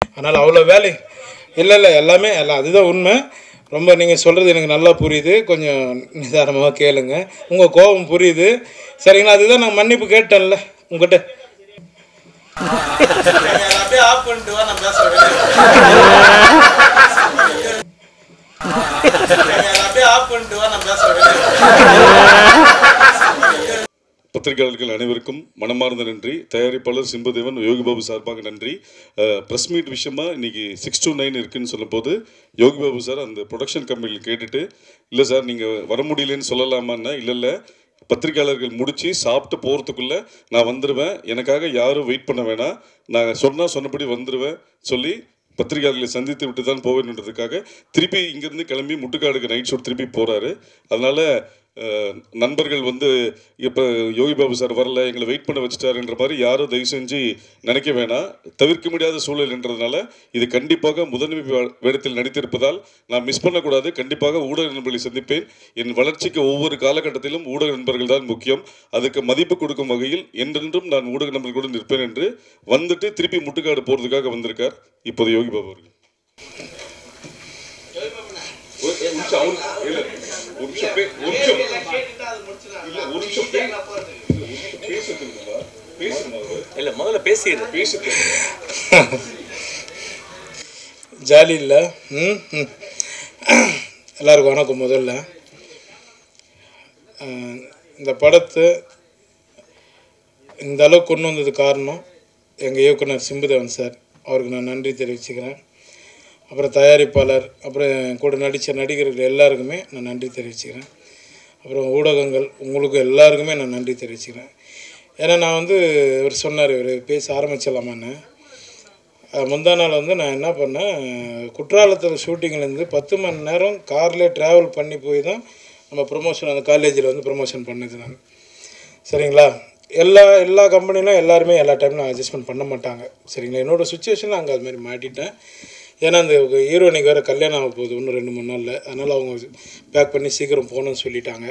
அதனால் அவ்வளோ வேலை இல்லை எல்லாமே எல்லாம் அதுதான் உண்மை. ரொம்ப நீங்கள் சொல்கிறது எனக்கு நல்லா புரியுது. கொஞ்சம் நிதானமாக கேளுங்க. உங்கள் கோபம் புரியுது சரிங்களா? அதுதான் நான் மன்னிப்பு கேட்டேன்ல உங்கள்கிட்ட. அப்படியே ஆஃப் பண்ணிட்டு வா, நான் பேசுகிறேன். அப்படியே ஆஃப் பண்ணிட்டு வா, நான் பேசுகிறேன். பத்திரிகையாளர்கள் அனைவருக்கும் மனமார்ந்த நன்றி. தயாரிப்பாளர் சிம்புதேவன், யோகி பாபு சார்பாக நன்றி. ப்ரெஸ் மீட் விஷயமா இன்னைக்கு 6 to 9 இருக்குன்னு சொல்லும்போது யோகி பாபு சார் அந்த ப்ரொடக்ஷன் கம்பெனியில் கேட்டுட்டு, இல்லை சார் நீங்கள் வர முடியலன்னு சொல்லலாமான்னா, இல்லை பத்திரிகையாளர்கள் முடித்து சாப்பிட்டு போகிறதுக்குள்ளே நான் வந்துடுவேன், எனக்காக யாரும் வெயிட் பண்ண வேணாம், நான் சொன்னபடி வந்துடுவேன் சொல்லி பத்திரிகையாளர்களை சந்தித்து விட்டு தான் போவேன்றதுக்காக திருப்பி இங்கேருந்து கிளம்பி முட்டுக்காடுக்கு நைட் ஷூட் திருப்பி போகிறாரு. அதனால் நண்பர்கள் வந்து இப்போ யோகி பாபு சார் வரல, எங்களை வெயிட் பண்ண வச்சுட்டாருன்ற மாதிரி யாரும் தயவு செஞ்சு நினைக்க வேணாம். தவிர்க்க முடியாத சூழல் என்றதுனால இது கண்டிப்பாக முதன்மை வேடத்தில் நடித்திருப்பதால் நான் மிஸ் பண்ணக்கூடாது. கண்டிப்பாக ஊடக நண்பர்களை சந்திப்பேன். என் வளர்ச்சிக்கு ஒவ்வொரு காலகட்டத்திலும் ஊடக நண்பர்கள் தான் முக்கியம். அதுக்கு மதிப்பு கொடுக்கும் வகையில் என்றென்றும் நான் ஊடக நண்பர்களுடன் நிற்பேன் என்று வந்துட்டு திருப்பி முட்டுக்காடு போகிறதுக்காக வந்திருக்கார் இப்போது யோகி பாபு அவர்கள். ஜாலி இல்லை. எல்லாருக்கும் வணக்கம். முதல்ல இந்த படத்தை இந்த அளவுக்கு கொண்டு வந்தது காரணம் எங்கள் இயக்குனர் சிம்புதேவன் சார், அவருக்கு நான் நன்றி தெரிவிச்சுக்கிறேன். அப்புறம் தயாரிப்பாளர், அப்புறம் கூட நடித்த நடிகர்கள் எல்லாருக்குமே நான் நன்றி தெரிவிச்சுக்கிறேன். அப்புறம் ஊடகங்கள் உங்களுக்கு எல்லாருக்குமே நான் நன்றி தெரிவிச்சுக்கிறேன். ஏன்னா நான் வந்து இவர் சொன்னார், இவர் பேச ஆரம்பிச்சிடலாமான்னு. முந்தா நாள் வந்து நான் என்ன பண்ணேன், குற்றாலத்தில் ஷூட்டிங்லேருந்து 10 மணி நேரம் கார்லேயே ட்ராவல் பண்ணி போய் தான் நம்ம ப்ரொமோஷன் அந்த காலேஜில் வந்து ப்ரொமோஷன் பண்ணது நான். சரிங்களா? எல்லா கம்பெனிலும் எல்லாருமே எல்லா டைம்லும் அட்ஜஸ்ட்மெண்ட் பண்ண மாட்டாங்க. சரிங்களா? என்னோடய சுச்சுவேஷனில் அங்கே அதுமாதிரி மாட்டிட்டேன். ஏன்னா அந்த ஹீரோனிக்கு வேறு கல்யாணம் ஆக போகுது இன்னும் 2-3 நாளில். அதனால் அவங்க பேக் பண்ணி சீக்கிரம் போகணுன்னு சொல்லிட்டாங்க.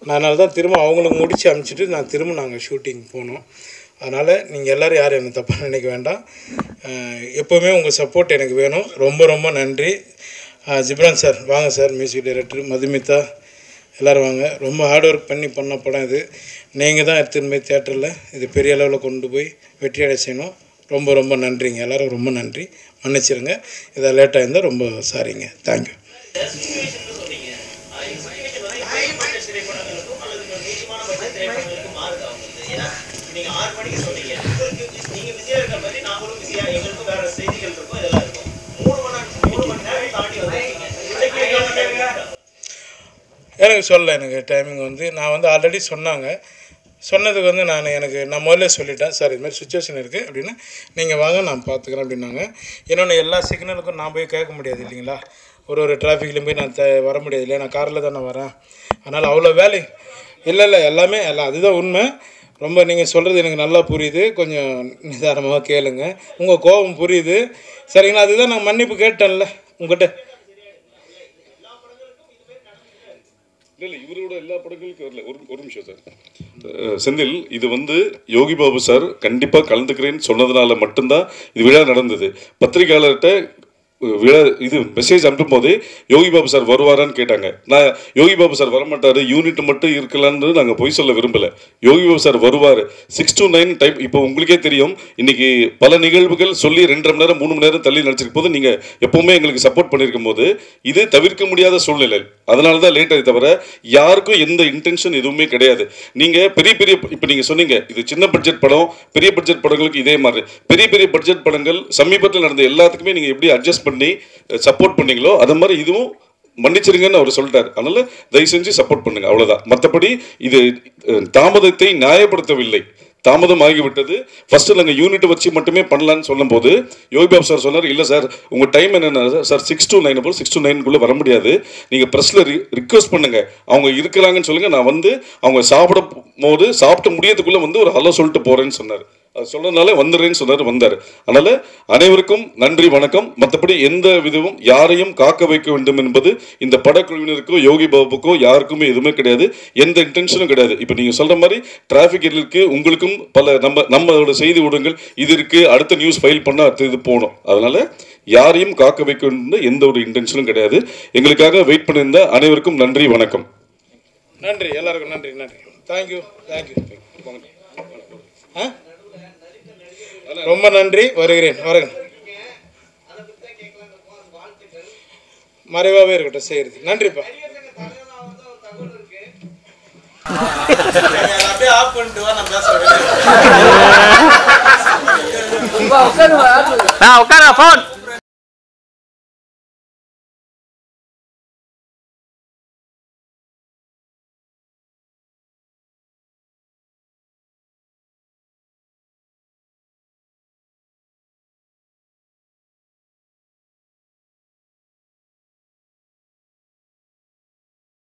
அதனால தான் திரும்ப அவங்களுக்கு முடித்து அனுப்பிச்சிட்டு நான் திரும்ப நாங்கள் ஷூட்டிங் போனோம். அதனால் நீங்கள் எல்லோரும் யாரும் என்னை தப்பாக நினைக்க வேண்டாம். எப்போவுமே உங்கள் சப்போர்ட் எனக்கு வேணும். ரொம்ப ரொம்ப நன்றி. ஜிப்ரான் சார் வாங்க சார், மியூசிக் டைரக்டர் மதுமிதா எல்லோரும் வாங்க. ரொம்ப ஹார்ட் ஒர்க் பண்ண படம் இது. நீங்கள் தான் எடுத்துன்னு போய் தியேட்டரில் இது பெரிய அளவில் கொண்டு போய் வெற்றியடை செய்யணும். ரொம்ப ரொம்ப நன்றிங்க. எல்லோரும் ரொம்ப நன்றி. மன்னிச்சிருங்க இதை லேட்டாக இருந்தால் ரொம்ப சாரிங்க. தேங்க்யூ. எனக்கு சொல்ல எனக்கு டைமிங் வந்து நான் வந்து ஆல்ரெடி சொன்னதுக்கு வந்து நான் முதல்ல சொல்லிட்டேன், சார் இதுமாதிரி சுச்சுவேஷன் இருக்குது அப்படின்னு, நீங்கள் வாங்க நான் பார்த்துக்கிறேன் அப்படின்னாங்க. இன்னொன்று எல்லா சிக்னலுக்கும் நான் போய் கேட்க முடியாது இல்லைங்களா, ஒரு டிராஃபிக்லேயும் போய் நான் வர முடியாது இல்லையா, நான் காரில் தானே வரேன். அதனால் அவ்வளோ வேலை இல்லை எல்லாமே எல்லாம் அதுதான் உண்மை. ரொம்ப நீங்கள் சொல்கிறது எனக்கு நல்லா புரியுது. கொஞ்சம் நிதானமாக கேளுங்க. உங்கள் கோபம் புரியுது சரிங்களா? அதுதான் நான் மன்னிப்பு கேட்டேன்ல உங்கள்கிட்ட. இல்லை இவரோட எல்லா படங்களுக்கும் வரல. ஒரு நிமிஷம் சார். செந்தில், இது வந்து யோகி பாபு சார் கண்டிப்பாக கலந்துக்கிறேன்னு சொன்னதுனால மட்டும்தான் இது விழா நடந்தது. பத்திரிகையாளர்கிட்ட விழா இது மெசேஜ் அனுப்பும் போதே யோகி பாபு சார் வருவாரான்னு கேட்டாங்க. நான் யோகி பாபு சார் வரமாட்டார், யூனிட் மட்டும் இருக்கலான்னு நாங்கள் பொய் சொல்ல விரும்பலை. யோகி பாபு சார் வருவார். 6 to 9 டைம். இப்போ உங்களுக்கே தெரியும், இன்னைக்கு பல நிகழ்வுகள் சொல்லி 2.5 மணி நேரம் 3 மணி நேரம் தள்ளி நடிச்சிருக்கும் போது நீங்கள் எப்போவுமே எங்களுக்கு சப்போர்ட் பண்ணியிருக்கும் போது இது தவிர்க்க முடியாத சூழ்நிலை. அதனால தான் லேட் ஆகி தவிர யாருக்கும் எந்த இன்டென்ஷன் எதுவுமே கிடையாது. நீங்கள் பெரிய இப்போ நீங்கள் சொன்னீங்க இது சின்ன பட்ஜெட் படம், பெரிய பட்ஜெட் படங்களுக்கு இதே மாதிரி பெரிய பட்ஜெட் படங்கள் சமீபத்தில் நடந்த எல்லாத்துக்குமே நீங்கள் எப்படி அட்ஜஸ்ட் பண்ணி சப்போர்ட் பண்ணீங்களோ அது மாதிரி இதுவும் மன்னிச்சிருங்கன்னு அவர் சொல்லிட்டார். அதனால தயவு செஞ்சு சப்போர்ட் பண்ணுங்க, அவ்வளவுதான். மற்றபடி இது தாமதத்தை நியாயப்படுத்தவில்லை, தாமதம் ஆகிவிட்டது. ஃபர்ஸ்ட் நாங்கள் யூனிட் வச்சு மட்டுமே பண்ணலான்னு சொல்லும் போது யோகி பாபு சார் சொன்னார், இல்லை சார் உங்கள் டைம் என்னென்ன சார் 6 to 9 போல் 6 to 9 வர முடியாது, நீங்கள் ப்ரெஸ்ஸில் ரிக்வஸ்ட் பண்ணுங்க, அவங்க இருக்கிறாங்கன்னு சொல்லுங்கள், நான் வந்து அவங்க சாப்பிட்டு முடியறதுக்குள்ளே வந்து ஒரு ஹலோ சொல்லிட்டு போகிறேன்னு சொன்னார். அது சொல்றதுனால வந்துடுறேன்னு சொன்னார், வந்தார். அதனால அனைவருக்கும் நன்றி, வணக்கம். மற்றபடி எந்த விதமும் யாரையும் காக்க வைக்க வேண்டும் என்பது இந்த படக்குழுவினருக்கோ யோகி பாபுக்கோ யாருக்குமே எதுவுமே கிடையாது, எந்த இன்டென்ஷனும் கிடையாது. இப்போ நீங்கள் சொல்ற மாதிரி டிராஃபிக் இருக்கு, உங்களுக்கும் பல நம்மளோட செய்தி ஊடகங்கள் இது இருக்கு, அடுத்த நியூஸ் ஃபைல் பண்ண அடுத்த இது போகணும். அதனால யாரையும் காக்க வைக்க வேண்டும் எந்த ஒரு இன்டென்ஷனும் கிடையாது. எங்களுக்காக வெயிட் பண்ணியிருந்த அனைவருக்கும் நன்றி, வணக்கம். நன்றி, எல்லாருக்கும் நன்றி. நன்றி, தேங்க்யூ. ரொம்ப நன்றி. வருகிறேன். மறைவாகவே இருக்கட்டும் செய்யறது. நன்றிப்பா. உட்கார